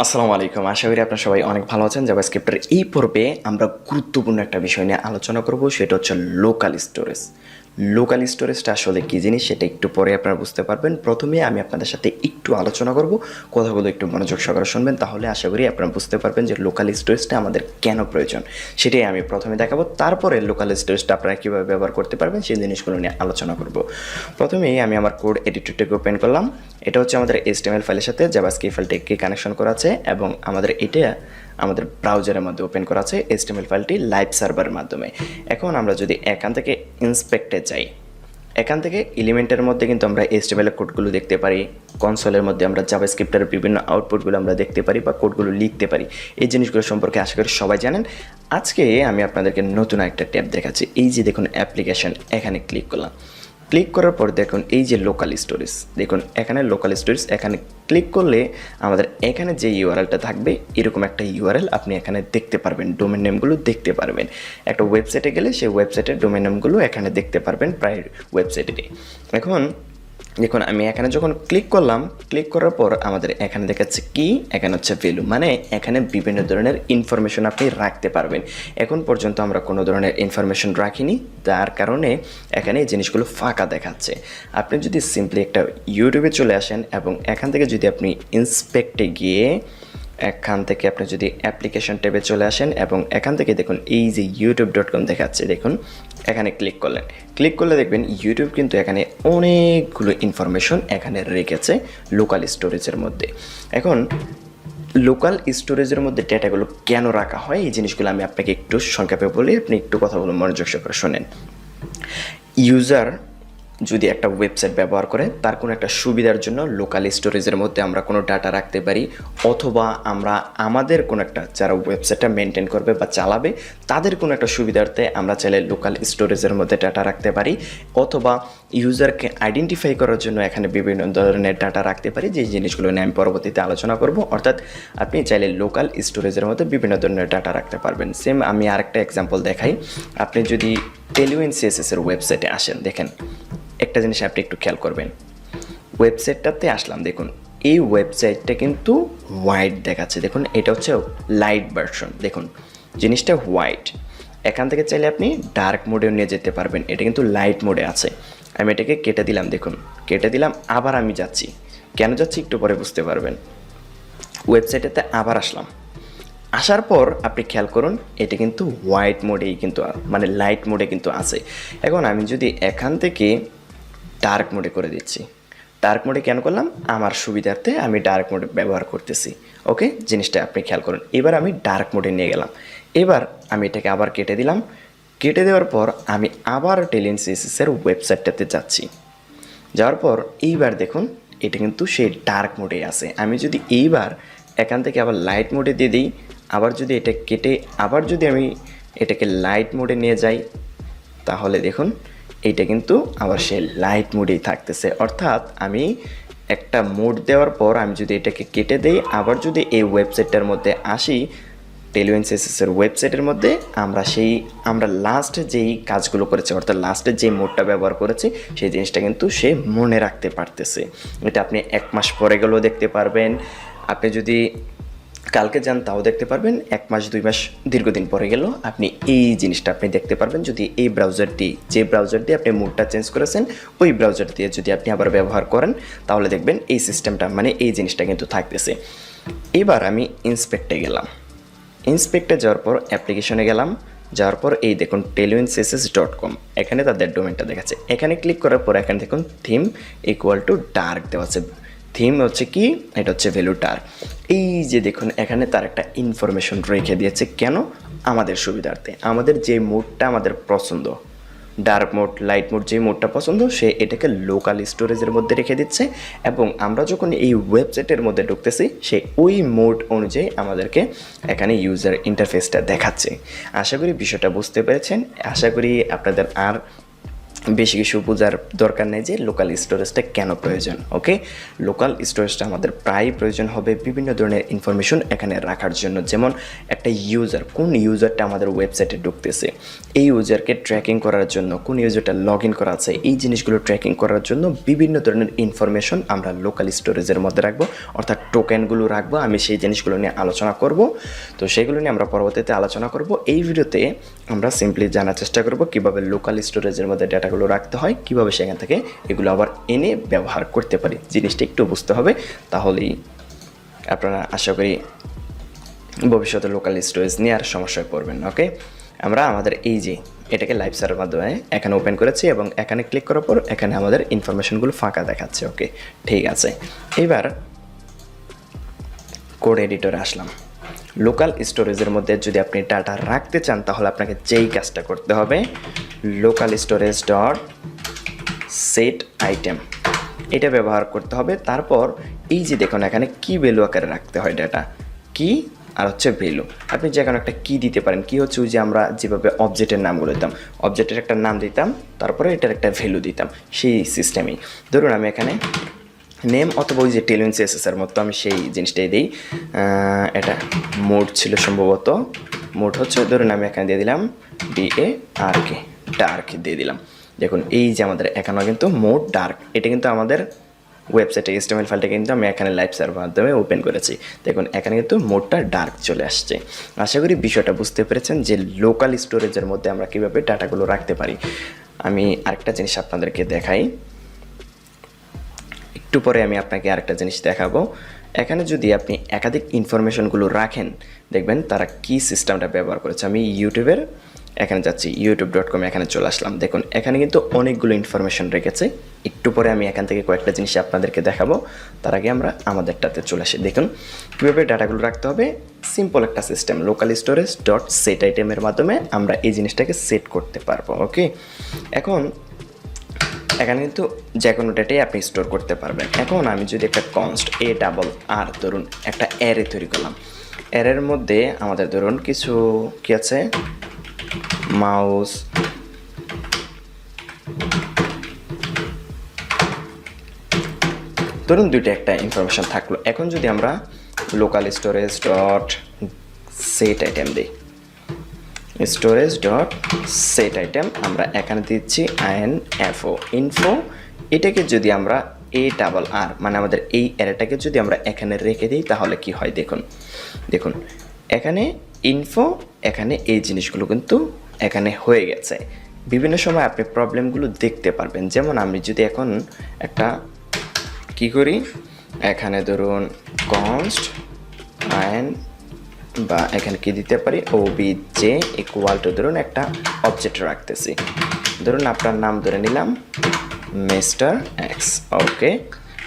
আসসালামু আলাইকুম। আশা করি আপনারা সবাই অনেক ভালো আছেন। জাভাস্ক্রিপ্টের এই পর্বে আমরা গুরুত্বপূর্ণ একটা বিষয় নিয়ে আলোচনা করব, সেটা হচ্ছে লোকাল স্টোরেজ। লোকাল স্টোরেজটা আসলে কী জিনিস সেটা একটু পরে আপনারা বুঝতে পারবেন। প্রথমে আমি আপনাদের সাথে একটু আলোচনা করব, কথাগুলো একটু মনোযোগ সহকারে শুনবেন, তাহলে আশা করি আপনারা বুঝতে পারবেন যে লোকাল স্টোরেজটা আমাদের কেন প্রয়োজন। সেটাই আমি প্রথমে দেখাবো, তারপরে লোকাল স্টোরেজটা আপনারা কীভাবে ব্যবহার করতে পারবেন সেই জিনিসগুলো নিয়ে আলোচনা করব। প্রথমেই আমি আমার কোড এডিটরটাকে ওপেন করলাম। এটা হচ্ছে আমাদের HTML ফাইলের সাথে জাভাস্ক্রিপ্ট ফাইলটাকে কানেকশন করা আছে এবং এটা আমাদের ব্রাউজারের মধ্যে ওপেন করা আছে HTML ফাইলটি লাইভ সার্ভারের মাধ্যমে। এখন আমরা যদি এখান থেকে ইন্সপেক্টে যাই, এখান থেকে এলিমেন্টের মধ্যে কিন্তু আমরা HTML কোডগুলো দেখতে পারি, কনসোলের মধ্যে আমরা জাভাস্ক্রিপ্টের বিভিন্ন আউটপুটগুলো আমরা দেখতে পারি বা কোডগুলো লিখতে পারি। এই জিনিসগুলো সম্পর্কে আশা করি সবাই জানেন। আজকে আমি আপনাদেরকে নতুন একটা ট্যাব দেখাচ্ছি। এই যে দেখুন অ্যাপ্লিকেশন, এখানে ক্লিক করলাম। ক্লিক করার পর দেখুন এই যে লোকাল স্টোরেজ, দেখুন এখানে লোকাল স্টোরেজ, এখানে ক্লিক করলে আমাদের এখানে যে ইউআরএলটা থাকবে এরকম একটা ইউআরএল আপনি এখানে দেখতে পারবেন, ডোমেন নেমগুলো দেখতে পারবেন। একটা ওয়েবসাইটে গেলে সেই ওয়েবসাইটের ডোমেন নেমগুলো এখানে দেখতে পারবেন প্রায় ওয়েবসাইটে। এখন দেখুন আমি এখানে যখন ক্লিক করলাম, ক্লিক করার পর আমাদের এখানে দেখাচ্ছে কি, এখানে হচ্ছে ভ্যালু, মানে এখানে বিভিন্ন ধরনের ইনফরমেশন আপনি রাখতে পারবেন। এখন পর্যন্ত আমরা কোনো ধরনের ইনফরমেশন রাখিনি, তার কারণে এখানে এই জিনিসগুলো ফাঁকা দেখাচ্ছে। আপনি যদি সিম্পলি একটা ইউটিউবে চলে আসেন এবং এখান থেকে যদি আপনি ইন্সপেক্টে গিয়ে এখান থেকে আপনি যদি অ্যাপ্লিকেশন ট্যাবে চলে আসেন এবং এখান থেকে দেখুন এই যে youtube.com দেখাচ্ছে, দেখুন এখানে ক্লিক করলেন। ক্লিক করলে দেখবেন ইউটিউব কিন্তু এখানে অনেকগুলো ইনফরমেশন এখানে রেখেছে লোকাল স্টোরেজের মধ্যে। এখন লোকাল স্টোরেজের মধ্যে ডেটাগুলো কেন রাখা হয় এই জিনিসগুলো আমি আপনাকে একটু সংক্ষেপে বলি, আপনি একটু কথাগুলো মনোযোগ সহকারে শোনেন। ইউজার যদি একটা ওয়েবসাইট ব্যবহার করে তার কোনো একটা সুবিধার জন্য লোকাল স্টোরেজের মধ্যে আমরা কোনো ডাটা রাখতে পারি, অথবা আমরা আমাদের কোনো একটা যারা ওয়েবসাইটটা মেনটেন করবে বা চালাবে তাদের কোনো একটা সুবিধার্থে আমরা চাইলে লোকাল স্টোরেজের মধ্যে ডাটা রাখতে পারি, অথবা ইউজারকে আইডেন্টিফাই করার জন্য এখানে বিভিন্ন ধরনের ডাটা রাখতে পারি, যে জিনিসগুলো নিয়ে আমি পরবর্তীতে আলোচনা করব। অর্থাৎ আপনি চাইলে লোকাল স্টোরেজের মধ্যে বিভিন্ন ধরনের ডাটা রাখতে পারবেন। সেম আমি আরেকটা এক্সাম্পল দেখাই। আপনি যদি টেলিউইন CSS এর ওয়েবসাইটে আসেন, দেখেন একটা জিনিস আপনি একটু খেয়াল করবেন। ওয়েবসাইটটাতে আসলাম, দেখুন এই ওয়েবসাইটটা কিন্তু হোয়াইট দেখাচ্ছে, দেখুন এটা হচ্ছে লাইট ভার্সন, দেখুন জিনিসটা হোয়াইট। এখান থেকে চাইলে আপনি ডার্ক মোডেও নিয়ে যেতে পারবেন, এটা কিন্তু লাইট মোডে আছে। আমি এটাকে কেটে দিলাম, দেখুন কেটে দিলাম, আবার আমি যাচ্ছি, কেন যাচ্ছি একটু পরে বুঝতে পারবেন। ওয়েবসাইটেতে আবার আসলাম, আসার পর আপনি খেয়াল করুন এটা কিন্তু হোয়াইট মোডেই কিন্তু মানে লাইট মোডে কিন্তু আছে। এখন আমি যদি এখান থেকে ডার্ক মোডে করে দিচ্ছি, ডার্ক মোডে কেন করলাম, আমার সুবিধার্থে আমি ডার্ক মোডে ব্যবহার করতেছি। ওকে, জিনিসটা আপনি খেয়াল করুন। এবার আমি ডার্ক মোডে নিয়ে গেলাম, এবার আমি এটাকে আবার কেটে দিলাম। কেটে দেওয়ার পর আমি আবার টেলিউইন CSS এর ওয়েবসাইটটাতে যাচ্ছি, যাওয়ার পর এইবার দেখুন এটা কিন্তু সেই ডার্ক মোডে আছে। আমি যদি এইবার এখান থেকে আবার লাইট মোডে দিয়ে দিই, আবার যদি এটা কেটে আবার যদি আমি এটাকে লাইট মোডে নিয়ে যাই, তাহলে দেখুন এইটা কিন্তু আবার সে লাইট মোডেই থাকতেছে। অর্থাৎ আমি একটা মোড দেওয়ার পর আমি যদি এটাকে কেটে দেই, আবার যদি এই ওয়েবসাইটটার মধ্যে আসি, টেলিউইন CSS এর ওয়েবসাইটের মধ্যে আমরা লাস্টে যেই কাজগুলো করেছি, অর্থাৎ লাস্টে যে মোডটা ব্যবহার করেছি সেই জিনিসটা কিন্তু সে মনে রাখতে পারতেছে। এটা আপনি 1 মাস পরে গেলেও দেখতে পারবেন, আপনি যদি কালকে যান তাও দেখতে পারবেন, 1 মাস 2 মাস দীর্ঘদিন পরে গেলেও আপনি এই জিনিসটা আপনি দেখতে পারবেন। যদি এই ব্রাউজারটি, যে ব্রাউজার দিয়ে আপনি মোডটা চেঞ্জ করেছেন ওই ব্রাউজার দিয়ে যদি আপনি আবার ব্যবহার করেন, তাহলে দেখবেন এই সিস্টেমটা মানে এই জিনিসটা কিন্তু থাকতেছে। এবার আমি ইন্সপেক্টে গেলাম, ইন্সপেক্টে যাওয়ার পর অ্যাপ্লিকেশনে গেলাম, যাওয়ার পর এই দেখুন teluincss.com, এখানে তাদের ডোমেনটা দেখাচ্ছে। এখানে ক্লিক করার পর এখানে দেখুন থিম ইকুয়াল টু ডার্ক দেওয়া আছে। থিম হচ্ছে কি, এটা হচ্ছে ভ্যালু ডার্ক। এই যে দেখুন এখানে তার একটা ইনফরমেশন রেখে দিয়েছে, কেন, আমাদের সুবিধার্থে, আমাদের যে মোডটা আমাদের পছন্দ, ডার্ক মোড লাইট মোড যে মোডটা পছন্দ সে এটাকে লোকাল স্টোরেজের মধ্যে রেখে দিচ্ছে, এবং আমরা যখন এই ওয়েবসাইটের মধ্যে ঢুকতেছি সে ওই মোড অনুযায়ী আমাদেরকে এখানে ইউজার ইন্টারফেসটা দেখাচ্ছে। আশা করি বিষয়টা বুঝতে পেরেছেন, আশা করি আপনাদের আর বেশি কিছু বোঝার দরকার নেই যে লোকাল স্টোরেজটা কেন প্রয়োজন। ওকে, লোকাল স্টোরেজটা আমাদের প্রায় প্রয়োজন হবে বিভিন্ন ধরনের ইনফরমেশন এখানে রাখার জন্য। যেমন একটা ইউজার, কোন ইউজারটা আমাদের ওয়েবসাইটে ঢুকতেছে, এই ইউজারকে ট্র্যাকিং করার জন্য, কোন ইউজারটা লগ ইন করা আছে, এই জিনিসগুলো ট্র্যাকিং করার জন্য বিভিন্ন ধরনের ইনফরমেশন আমরা লোকাল স্টোরেজের মধ্যে রাখবো, অর্থাৎ টোকেনগুলো রাখবো। আমি সেই জিনিসগুলো নিয়ে আলোচনা করব, তো সেগুলো নিয়ে আমরা পরবর্তীতে আলোচনা করব। এই ভিডিওতে আমরা সিম্পলি জানার চেষ্টা করব কীভাবে লোকাল স্টোরেজের মধ্যে ডাটাগুলো রাখতে হয়, কীভাবে সেখান থেকে এগুলো আবার এনে ব্যবহার করতে পারি। জিনিসটা একটু বুঝতে হবে, তাহলেই আপনারা আশা করি ভবিষ্যতে লোকাল স্টোরেজ নিয়ে আর সমস্যায় পড়বেন। ওকে, আমরা আমাদের এই যে এটাকে লাইভ সার্ভারের মাধ্যমে এখানে ওপেন করেছি এবং এখানে ক্লিক করার পর এখানে আমাদের ইনফরমেশনগুলো ফাঁকা দেখাচ্ছে। ওকে, ঠিক আছে। এবার কোড এডিটরে আসলাম। লোকাল স্টোরেজের মধ্যে যদি আপনি ডাটা রাখতে চান তাহলে আপনাকে যেই কাজটা করতে হবে, local storage dot set item এটা ব্যবহার করতে হবে। তারপর এই যে দেখুন এখানে কি ভ্যালু আকারে রাখতে হয় ডাটা, কি আর হচ্ছে ভ্যালু। আপনি যে কোনো একটা কি দিতে পারেন, কি হচ্ছে ওই যে আমরা যেভাবে অবজেক্টের নামগুলো দিতাম, অবজেক্টের একটা নাম দিতাম, তারপরে এটার একটা ভ্যালু দিতাম, সেই সিস্টেমেই। ধরুন আমি এখানে নেম অথবা ওই যে টেলুইন সিএসএসের মতো আমি সেই জিনিসটাই দিই। এটা মোড ছিল সম্ভবত, মোড হচ্ছে ধরুন আমি এখানে দিয়ে দিলাম DARK, ডার্ক দিয়ে দিলাম। দেখুন এই যে আমাদের এখানেও কিন্তু মোড ডার্ক, এটা কিন্তু আমাদের ওয়েবসাইটে HTML ফাইলটা কিন্তু আমি এখানে লাইভ সার্ভার মাধ্যমে ওপেন করেছি। দেখুন এখানে কিন্তু মোডটা ডার্ক চলে আসছে। আশা করি বিষয়টা বুঝতে পেরেছেন যে লোকাল স্টোরেজের মধ্যে আমরা কীভাবে ডাটাগুলো রাখতে পারি। আমি আরেকটা জিনিস আপনাদেরকে দেখাই, একটু পরে আমি আপনাকে আরেকটা জিনিস দেখাবো। এখানে যদি আপনি একাধিক ইনফরমেশনগুলো রাখেন, দেখবেন তারা কি সিস্টেমটা ব্যবহার করেছে। আমি ইউটিউবের এখানে যাচ্ছি, youtube.com এখানে চলে আসলাম। দেখুন এখানে কিন্তু অনেকগুলো ইনফরমেশন রেখেছে। একটু পরে আমি এখান থেকে কয়েকটা জিনিস আপনাদেরকে দেখাবো, তার আগে আমরা আমাদেরটাতে চলে আসি। দেখুন কীভাবে ডাটাগুলো রাখতে হবে, সিম্পল একটা system, local storage dot set আইটেমের মাধ্যমে আমরা এই জিনিসটাকে সেট করতে পারবো। ওকে, এখন এখানে কিন্তু যে কোনো ডেটাই আপনি স্টোর করতে পারবেন। এখন আমি যদি একটা কনস্ট ARR ধরুন একটা অ্যারে তৈরি করলাম, অ্যারের মধ্যে আমাদের ধরুন কিছু কি আছে, মাউস, ধরুন দুইটা একটা ইনফরমেশন থাকলো। এখন যদি আমরা local storage dot set item দিই, স্টোরেজ ডট সেট আইটেম আমরা এখানে দিচ্ছি ইনফো, এটাকে যদি আমরা ARR মানে আমাদের এই অ্যারেটাকে যদি আমরা এখানে রেখে দিই তাহলে কি হয় দেখুন। দেখুন এখানে ইনফো, এখানে এই জিনিসগুলো কিন্তু এখানে হয়ে গেছে। বিভিন্ন সময় আপনি প্রবলেমগুলো দেখতে পারবেন। যেমন আমি যদি এখন একটা কি করি, এখানে ধরুন কনস্ট বা এখানে কি দিতে পারি, OBJ ইকুয়াল টু ধরুন একটা অবজেক্ট রাখতেছি, ধরুন আপনার নাম ধরে নিলাম মিস্টার এক্স। ওকে,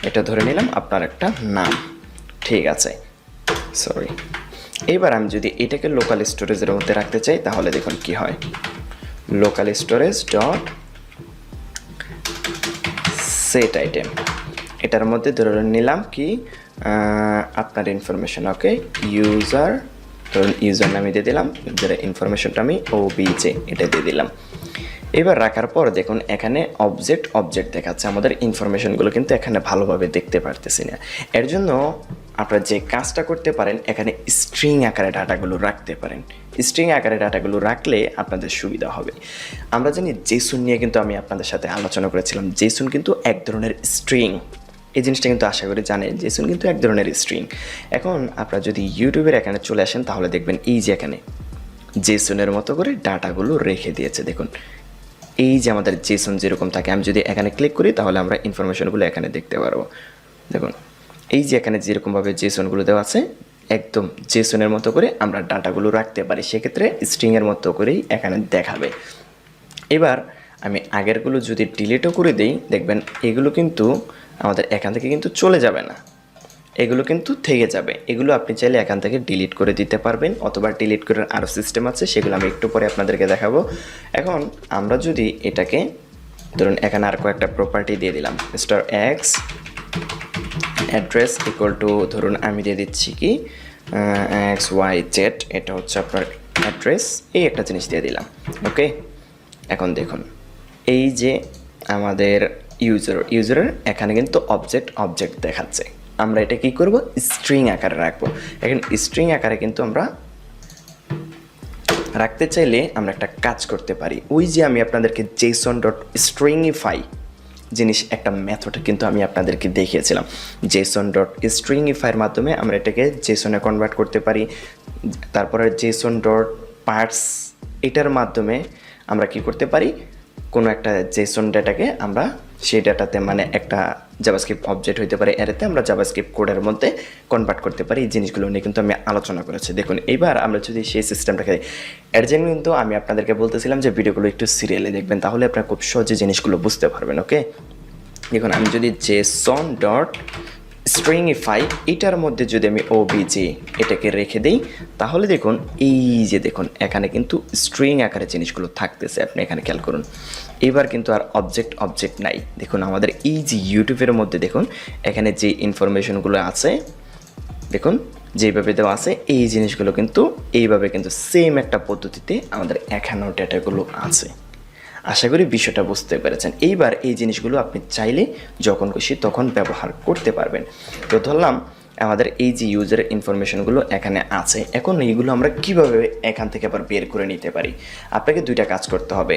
এটা ধরে নিলাম আপনার একটা নাম, ঠিক আছে, সরি। এবার আমি যদি এটাকে লোকাল স্টোরেজের মধ্যে রাখতে চাই তাহলে দেখুন কি হয়, local storage dot set item এটার মধ্যে ধরে নিলাম কি আপনার ইনফরমেশন। ওকে, ইউজার, ধরুন ইউজার নামে দিয়ে দিলাম, ইউজারের ইনফরমেশনটা আমি OBJ এটা দিয়ে দিলাম। এবার রাখার পর দেখুন এখানে অবজেক্ট দেখাচ্ছে, আমাদের ইনফরমেশনগুলো কিন্তু এখানে ভালোভাবে দেখতে পারতেছি না। এর জন্য আপনারা যে কাজটা করতে পারেন, এখানে স্ট্রিং আকারে ডাটাগুলো রাখতে পারেন। স্ট্রিং আকারে ডাটাগুলো রাখলে আপনাদের সুবিধা হবে। আমরা জানি জেসন নিয়ে কিন্তু আমি আপনাদের সাথে আলোচনা করেছিলাম। জেসন কিন্তু এক ধরনের স্ট্রিং, এই জিনিসটা কিন্তু আশা করি জানেন, জেসন কিন্তু এক ধরনের স্ট্রিং। এখন আপনারা যদি ইউটিউবের এখানে চলে আসেন তাহলে দেখবেন এই যে এখানে জেসনের মতো করে ডাটাগুলো রেখে দিয়েছে। দেখুন এই যে আমাদের জেসন যেরকম থাকে, আমি যদি এখানে ক্লিক করি তাহলে আমরা ইনফরমেশনগুলো এখানে দেখতে পারবো। দেখুন এই যে এখানে যেরকমভাবে জেসনগুলো দেওয়া আছে, একদম জেসনের মতো করে আমরা ডাটাগুলো রাখতে পারি। সেক্ষেত্রে স্ট্রিংয়ের মতো করেই এখানে দেখাবে। এবার আমি আগেরগুলো যদি ডিলিটও করে দিই, দেখবেন এগুলো কিন্তু আমাদের এখান থেকে কিন্তু চলে যাবে না, এগুলো কিন্তু থেকে যাবে। এগুলো আপনি চাইলে এখান থেকে ডিলিট করে দিতে পারবেন, অথবা ডিলিট করার আরও সিস্টেম আছে, সেগুলো আমি একটু পরে আপনাদেরকে দেখাবো। এখন আমরা যদি এটাকে ধরুন এখানে আর কয়েকটা প্রপার্টি দিয়ে দিলাম, mister x address equal to ধরুন আমি দিয়ে দিচ্ছি কি XYZ, এটা হচ্ছে আপনার অ্যাড্রেস, এই একটা জিনিস দিয়ে দিলাম। ওকে, এখন দেখুন এই যে আমাদের ইউজারের এখানে কিন্তু অবজেক্ট দেখাচ্ছে। আমরা এটা কি করব, স্ট্রিং আকারে রাখবো। এখন স্ট্রিং আকারে কিন্তু আমরা রাখতে চাইলে আমরা একটা কাজ করতে পারি। ওই যে আমি আপনাদেরকে json.stringify জিনিস একটা মেথড কিন্তু আমি আপনাদেরকে দেখিয়েছিলাম। json.stringify এর মাধ্যমে আমরা এটাকে জেসনে কনভার্ট করতে পারি। তারপরে json.parse এটার মাধ্যমে আমরা কি করতে পারি, কোনো একটা জেসন ডেটাকে আমরা সেই ডেটাতে মানে একটা জাভাস্ক্রিপ্ট অবজেক্ট হইতে পারে এরতে আমরা জাভাস্ক্রিপ্ট কোডের মধ্যে কনভার্ট করতে পারি। এই জিনিসগুলো নিয়ে কিন্তু আমি আলোচনা করেছি। দেখুন এইবার আমরা যদি সেই সিস্টেমটাকে, এর জন্য কিন্তু আমি আপনাদেরকে বলতেছিলাম যে ভিডিওগুলো একটু সিরিয়ালে দেখবেন, তাহলে আপনারা খুব সহজে জিনিসগুলো বুঝতে পারবেন। ওকে, দেখুন আমি যদি json.stringify এটার মধ্যে যদি আমি obj এটাকে রেখে দিই, তাহলে দেখুন এই যে দেখুন এখানে কিন্তু স্ট্রিং আকারে জিনিসগুলো থাকতেছে। আপনি এখানে খেয়াল করুন, এবার কিন্তু আর অবজেক্ট নাই। দেখুন আমাদের এই যে ইউটিউবের মধ্যে দেখুন এখানে যে ইনফরমেশনগুলো আছে, দেখুন যেভাবে দেওয়া আছে এই জিনিসগুলো কিন্তু এইভাবে কিন্তু সেম একটা পদ্ধতিতে আমাদের এখানেও ডেটাগুলো আছে। আশা করি বিষয়টা বুঝতে পেরেছেন। এইবার এই জিনিসগুলো আপনি চাইলে যখন খুশি তখন ব্যবহার করতে পারবেন। তো ধরলাম আমাদের এই যে ইউজারের ইনফরমেশনগুলো এখানে আছে, এখন এইগুলো আমরা কিভাবে এখান থেকে আবার বের করে নিতে পারি। আপনাকে দুইটা কাজ করতে হবে।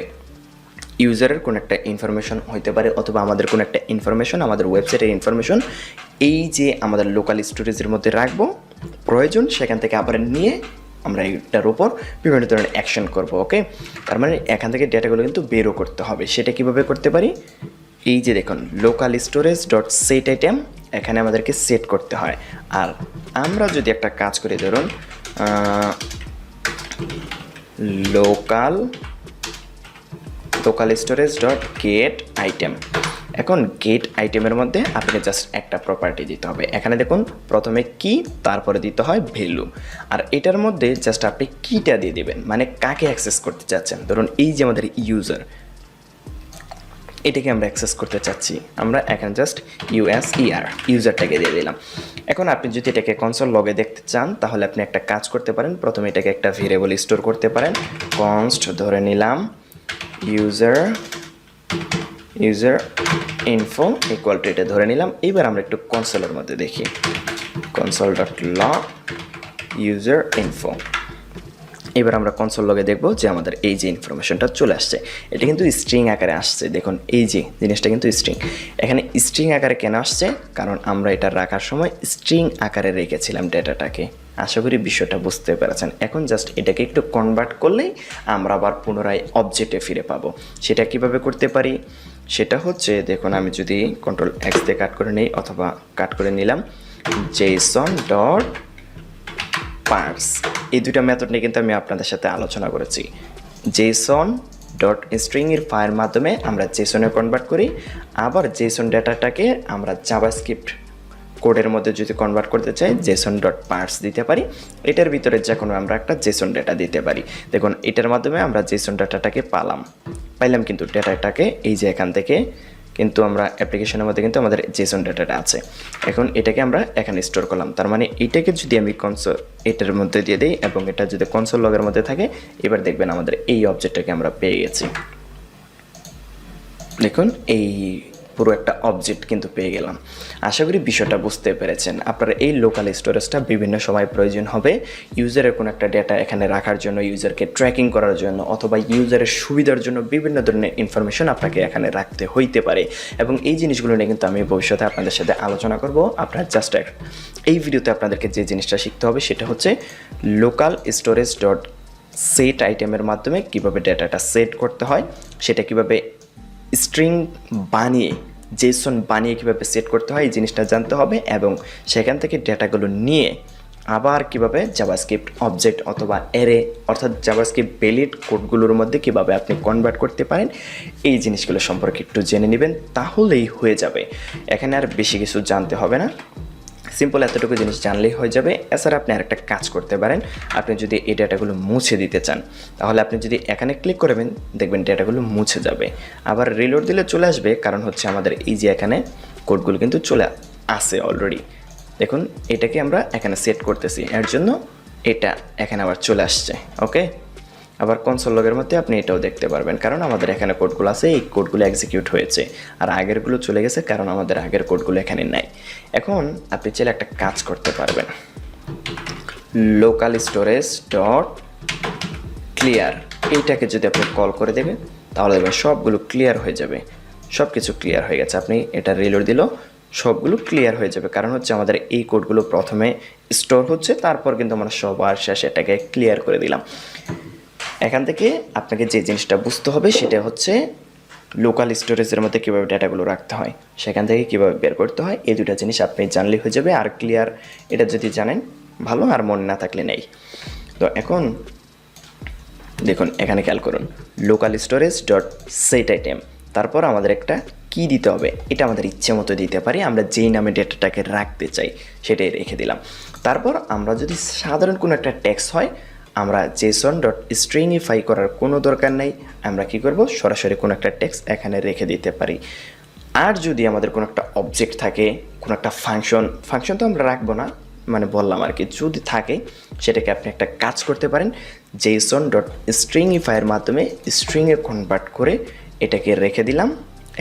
ইউজারের কোনো একটা ইনফরমেশন হইতে পারে অথবা আমাদের কোনো একটা ইনফরমেশন, আমাদের ওয়েবসাইটের ইনফরমেশন এই যে আমাদের লোকাল স্টোরেজের মধ্যে রাখবো, প্রয়োজন সেখান থেকে আবার নিয়ে আমরা এটার উপর বিভিন্ন ধরনের অ্যাকশন করব। ওকে, তার মানে এখান থেকে ডেটাগুলো কিন্তু বেরও করতে হবে। সেটা কিভাবে করতে পারি, এই যে দেখুন local storage dot set item এখানে আমাদেরকে সেট করতে হয়। আর আমরা যদি একটা কাজ করি, ধরুন local storage dot gate item, এখন গেট আইটেমের মধ্যে আপনাকে জাস্ট একটা প্রপার্টি দিতে হবে। এখানে দেখুন প্রথমে কি, তারপরে দিতে হয় ভ্যালু। আর এটার মধ্যে জাস্ট আপনি কিটা দিয়ে দেবেন, মানে কাকে অ্যাক্সেস করতে চাচ্ছেন। ধরুন এই যে আমাদের ইউজার, এটাকে আমরা অ্যাক্সেস করতে চাচ্ছি, আমরা এখানে জাস্ট ইউজারটাকে দিয়ে দিলাম। এখন আপনি যদি এটাকে কনসোল লগে দেখতে চান তাহলে আপনি একটা কাজ করতে পারেন, প্রথমে এটাকে একটা ভেরিয়েবল স্টোর করতে পারেন। কনস্ট ধরে নিলাম ইউজার ইনফো ইকুয়াল টু এটা ধরে নিলাম। এইবার আমরা একটু কনসোলের মধ্যে দেখি, console dot log user info. এবার আমরা কনসোল লগে দেখব যে আমাদের এই যে ইনফরমেশনটা চলে আসছে, এটা কিন্তু স্ট্রিং আকারে আসছে। দেখুন এই যে জিনিসটা কিন্তু স্ট্রিং। এখানে স্ট্রিং আকারে কেন আসছে, কারণ আমরা এটা রাখার সময় স্ট্রিং আকারে রেখেছিলাম ডেটাটাকে। আশা করি বিষয়টা বুঝতে পেরেছেন। এখন জাস্ট এটাকে একটু কনভার্ট করলেই আমরা আবার পুনরায় অবজেক্টে ফিরে পাবো। সেটা কিভাবে করতে পারি, সেটা হচ্ছে দেখুন আমি যদি কন্ট্রোল এক্স দিয়ে কাট করে নিই অথবা কাট করে নিলাম json.parse, এই দুইটা মেথড নিয়ে কিন্তু আমি আপনাদের সাথে আলোচনা করেছি। json.stringify এর মাধ্যমে আমরা জেসনে কনভার্ট করি, আবার জেসন ডেটাটাকে আমরা জাভাস্ক্রিপ্ট কোডের মধ্যে যদি কনভার্ট করতে চাই json.parse দিতে পারি। এটার ভিতরে যে কোনো আমরা একটা জেসন ডেটা দিতে পারি। দেখুন এটার মাধ্যমে আমরা জেসন ডেটাটাকে পাইলাম কিন্তু ডেটাটাকে এই যে এখান থেকে কিন্তু আমরা অ্যাপ্লিকেশনের মধ্যে কিন্তু আমাদের জেসন ডেটাটা আছে। এখন এটাকে আমরা এখানে স্টোর করলাম, তার মানে এটাকে যদি আমি কনসোল এটার মধ্যে দিয়ে দিই এবং এটা যদি কনসোল লগের মধ্যে থাকে, এবার দেখবেন আমাদের এই অবজেক্টটাকে আমরা পেয়ে গেছি। দেখুন এই পুরো একটা অবজেক্ট কিন্তু পেয়ে গেলাম। আশা করি বিষয়টা বুঝতে পেরেছেন। আপনারা এই লোকাল স্টোরেজটা বিভিন্ন সময় প্রয়োজন হবে ইউজারের কোনো একটা ডেটা এখানে রাখার জন্য, ইউজারকে ট্র্যাকিং করার জন্য, অথবা ইউজারের সুবিধার জন্য বিভিন্ন ধরনের ইনফরমেশন আপনাকে এখানে রাখতে হইতে পারে। এবং এই জিনিসগুলো নিয়ে কিন্তু আমি ভবিষ্যতে আপনাদের সাথে আলোচনা করব। আপনারা জাস্ট এই ভিডিওতে আপনাদেরকে যে জিনিসটা শিখতে হবে সেটা হচ্ছে লোকাল স্টোরেজ ডট সেট আইটেমের মাধ্যমে কীভাবে ডেটাটা সেট করতে হয়, সেটা কীভাবে স্ট্রিং বানিয়ে জেসন বানিয়ে কীভাবে সেট করতে হয় এই জিনিসটা জানতে হবে, এবং সেখান থেকে ডেটাগুলো নিয়ে আবার কিভাবে জাভাস্ক্রিপ্ট অবজেক্ট অথবা অ্যারে অর্থাৎ জাভাস্ক্রিপ্ট ভ্যালিড কোডগুলোর মধ্যে কিভাবে আপনি কনভার্ট করতে পারেন এই জিনিসগুলো সম্পর্কে একটু জেনে নেবেন, তাহলেই হয়ে যাবে। এখানে আর বেশি কিছু জানতে হবে না, সিম্পল এতটুকু জিনিস জানলেই হয়ে যাবে। এছাড়া আপনি আরেকটা কাজ করতে পারেন, আপনি যদি এই ডেটাগুলো মুছে দিতে চান তাহলে আপনি যদি এখানে ক্লিক করবেন দেখবেন ডেটাগুলো মুছে যাবে, আবার রিলোড দিলে চলে আসবে, কারণ হচ্ছে আমাদের এই যে এখানে কোডগুলো কিন্তু চলে আসে অলরেডি। দেখুন এটাকে আমরা এখানে সেট করতেছি, এর জন্য এটা এখানে আবার চলে আসছে। ওকে, আবার কনসোল লগের মধ্যে আপনি এটাও দেখতে পারবেন, কারণ আমাদের এখানে কোডগুলো আছে, এই কোডগুলো এক্সিকিউট হয়েছে, আর আগেরগুলো চলে গেছে কারণ আমাদের আগের কোডগুলো এখানে নাই। এখন আপনি চাইলে একটা কাজ করতে পারবেন, লোকাল স্টোরেজ ডট ক্লিয়ার, এইটাকে যদি আপনি কল করে দেবেন তাহলে দেখবেন সবগুলো ক্লিয়ার হয়ে যাবে, সব কিছু ক্লিয়ার হয়ে গেছে। আপনি এটা রিলোড দিলেও সবগুলো ক্লিয়ার হয়ে যাবে, কারণ হচ্ছে আমাদের এই কোডগুলো প্রথমে স্টোর হচ্ছে, তারপর কিন্তু আমরা সবার শেষে এটাকে ক্লিয়ার করে দিলাম। এখান থেকে আপনাকে যে জিনিসটা বুঝতে হবে সেটা হচ্ছে লোকাল স্টোরেজের মধ্যে কীভাবে ডাটাগুলো রাখতে হয়, সেখান থেকে কীভাবে বের করতে হয়, এই দুটো জিনিস আপনি জানলে হয়ে যাবে। আর ক্লিয়ার এটা যদি জানেন ভালো, আর মনে না থাকলে নেই। তো এখন দেখুন এখানে খেয়াল করুন, local storage dot set item, তারপর আমাদের একটা কি দিতে হবে, এটা আমাদের ইচ্ছে মতো দিতে পারি, আমরা যেই নামে ডেটাটাকে রাখতে চাই সেটাই রেখে দিলাম। তারপর আমরা যদি সাধারণ কোনো একটা টেক্সট হয়, আমরা জেসন ডট স্ট্রিংইফাই করার কোনো দরকার নেই, আমরা কি করব সরাসরি কোনো একটা টেক্সট এখানে রেখে দিতে পারি। আর যদি আমাদের কোনো একটা অবজেক্ট থাকে, কোনো একটা ফাংশন তো আমরা রাখবো না, মানে বললাম আর কি, যদি থাকে সেটাকে আপনি একটা কাজ করতে পারেন, জেসন ডট স্ট্রিংইফাইয়ের মাধ্যমে স্ট্রিংয়ে কনভার্ট করে এটাকে রেখে দিলাম,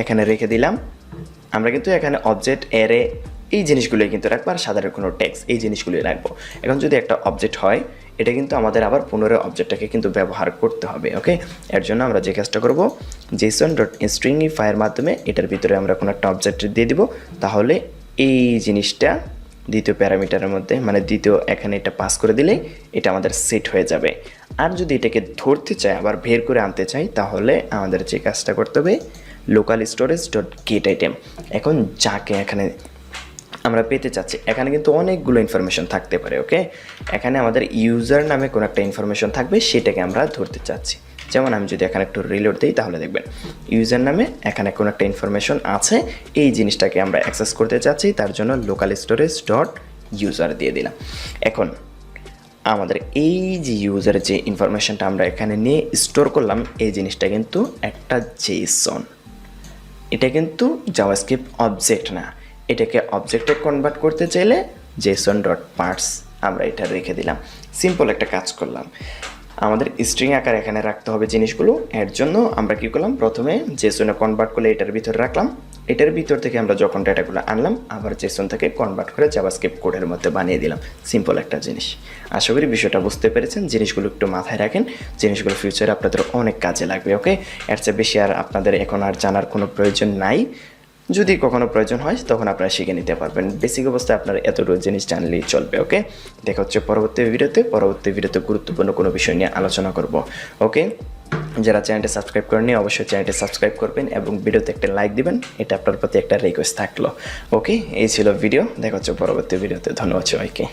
এখানে রেখে দিলাম। আমরা কিন্তু এখানে অবজেক্ট অ্যারে এই জিনিসগুলোই কিন্তু রাখবো, আর সাধারণ কোনো টেক্সট এই জিনিসগুলোই রাখবো। এখন যদি একটা অবজেক্ট হয়, এটা কিন্তু আমাদের আবার পুনরায় অবজেক্টটাকে কিন্তু ব্যবহার করতে হবে। ওকে, এর জন্য আমরা যে কাজটা করবো, জেসন ডট স্ট্রিংইফাইয়ের মাধ্যমে এটার ভিতরে আমরা কোনো একটা অবজেক্ট দিয়ে দিব, তাহলে এই জিনিসটা দ্বিতীয় প্যারামিটারের মধ্যে, মানে দ্বিতীয় এখানে এটা পাস করে দিলে এটা আমাদের সেট হয়ে যাবে। আর যদি এটাকে ধরতে চাই, আবার বের করে আনতে চাই, তাহলে আমাদের যে কাজটা করতে হবে, local storage dot gate item. এখন যাকে এখানে আমরা পেতে চাচ্ছি, এখানে কিন্তু অনেকগুলো ইনফরমেশন থাকতে পারে। ওকে, এখানে আমাদের ইউজার নামে কোনো একটা ইনফরমেশন থাকবে, সেটাকে আমরা ধরতে চাচ্ছি। যেমন আমি যদি এখানে একটু রিলোড দিই, তাহলে দেখবেন ইউজার নামে এখানে কোনো একটা ইনফরমেশন আছে, এই জিনিসটাকে আমরা অ্যাক্সেস করতে চাচ্ছি, তার জন্য লোকাল স্টোরেজ ডট ইউজার দিয়ে দিলাম। এখন আমাদের এই যে ইউজারের যে ইনফরমেশনটা আমরা এখানে নিয়ে স্টোর করলাম, এই জিনিসটা কিন্তু একটা জেসন, এটা কিন্তু জাভাস্ক্রিপ্ট অবজেক্ট না, এটাকে অবজেক্টে কনভার্ট করতে চাইলে জেসন ডট পার্টস আমরা এটা রেখে দিলাম। সিম্পল একটা কাজ করলাম। আমাদের স্ট্রিং আকার এখানে রাখতে হবে জিনিসগুলো, এর জন্য আমরা কী করলাম, প্রথমে জেসনে কনভার্ট করলে এটার ভিতরে রাখলাম, এটার ভিতর থেকে আমরা যখন ডাটাগুলো আনলাম আবার জেসন থেকে কনভার্ট করে জাভাস্ক্রিপ্ট কোডের মধ্যে বানিয়ে দিলাম। সিম্পল একটা জিনিস। আশা করি বিষয়টা বুঝতে পেরেছেন। জিনিসগুলো একটু মাথায় রাখেন, জিনিসগুলো ফিউচারে আপনাদের অনেক কাজে লাগবে। ওকে, এর চেয়ে বেশি আর আপনাদের এখন আর জানার কোনো প্রয়োজন নাই। যদি কখনো প্রয়োজন হয় তখন আপনারা শিখে নিতে পারবেন। বেসিক অবস্থায় আপনার এতটুকু জিনিস জানলেই চলবে। ওকে, দেখা হচ্ছে পরবর্তী ভিডিওতে গুরুত্বপূর্ণ কোনো বিষয় নিয়ে আলোচনা করব। ওকে, যারা চ্যানেলটি সাবস্ক্রাইব করেননি অবশ্যই চ্যানেলটি সাবস্ক্রাইব করবেন এবং ভিডিওতে একটা লাইক দিবেন, এটা আপনার প্রতি একটা রিকোয়েস্ট থাকলো। ওকে, এই ছিল ভিডিও, দেখা হচ্ছে পরবর্তী ভিডিওতে। ধন্যবাদ সবাইকে।